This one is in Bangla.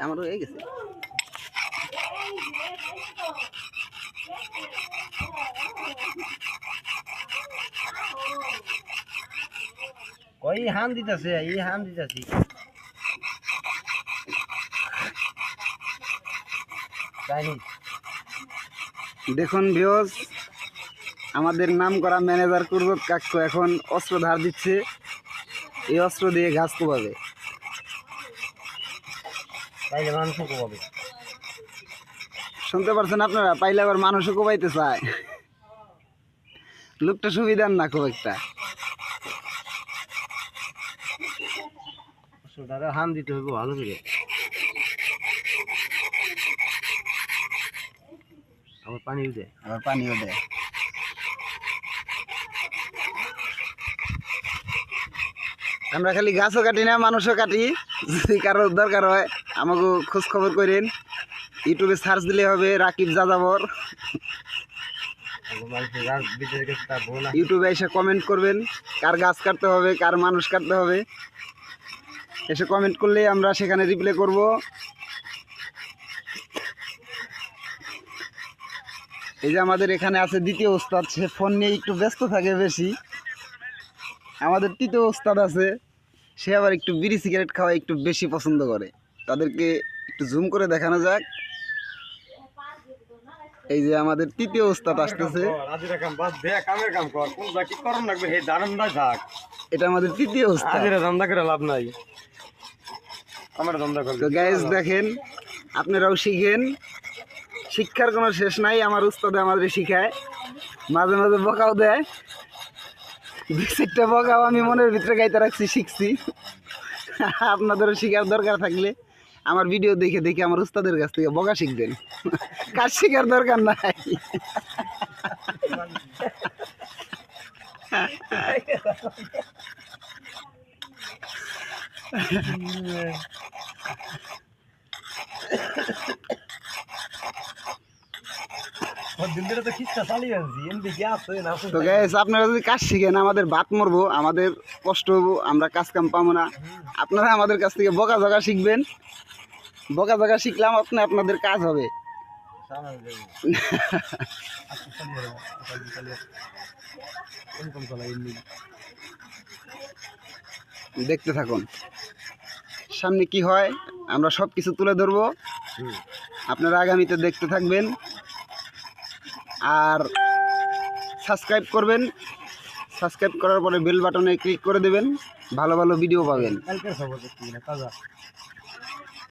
আমারও হয়ে গেছে। ওই হান দিতেছে, এই হান দিতেছি। দেখুন ভিউয়ার্স, আমাদের নাম করা ম্যানেজার কুরবত কাকু এখন অস্ত্র ধার দিচ্ছে। এই অস্ত্র দিয়ে গাছ কোপাবে। তাইলে মানুষও কোপাবে। শুনতে পারছেন আপনারা? পাইলে আবার মানুষও কোপাইতে চায়। লোকটা সুবিধার না খুব একটা। হান দিতে হইব ভালো করে। আবার পানিও দেয়। আমরা খালি গাছও কাটি না, মানুষও কাটি। যদি কারোর দরকার হয় আমাকে খোঁজ খবর করেন। ইউটিউবে সার্চ দিলে হবে রাকিব যাযাবর। ইউটিউবে এসে কমেন্ট করবেন কার গাছ কাটতে হবে, কার মানুষ কাটতে হবে। এসে কমেন্ট করলে আমরা সেখানে রিপ্লাই করব। এই যে আমাদের এখানে আছে দ্বিতীয় ওস্তাদ, সে ফোন নিয়ে একটু ব্যস্ত থাকে বেশি। আমাদের তৃতীয় ওস্তাদ আছে, সে আবার একটু বিড়ি সিগারেট খাওয়া একটু বেশি পছন্দ করে। তাদেরকে একটু জুম করে দেখানো যাক। এই যে আমাদের তৃতীয় ওস্তাদ আসতেছে। এটা আমাদের তৃতীয় ওস্তাদ। লাভ নাই। তো গাইস দেখেন, আপনারাও শিখেন। শিক্ষার কোনো শেষ নাই। আমার উস্তাদে আমাদের শিখায়, মাঝে মাঝে বকাও দেয়। দু চারটা বকাও আমি মনের ভিতরে গাইতে রাখছি, শিখছি। আপনাদেরও শিখার দরকার থাকলে আমার ভিডিও দেখে দেখে আমার উস্তাদের কাছ থেকে বকা শিখবেন। কাজ শেখার দরকার নাই। তো গাইস, আপনারা যদি কাজ শিখেন আমাদের ভাত মরবো, আমাদের কষ্ট হবো, আমরা কাজ কাম পাবো না। আপনারা আমাদের কাছ থেকে বকা জগা শিখবেন। বকা জগা শিখলাম আপনাদের কাজ হবে। দেখতে থাকুন সামনে কি হয়, আমরা সব কিছু তুলে ধরবো। আপনারা আগামীতে দেখতে থাকবেন আর সাবস্ক্রাইব করবেন। সাবস্ক্রাইব করার পরে বেল বাটনে ক্লিক করে দেবেন, ভালো ভালো ভিডিও পাবেন।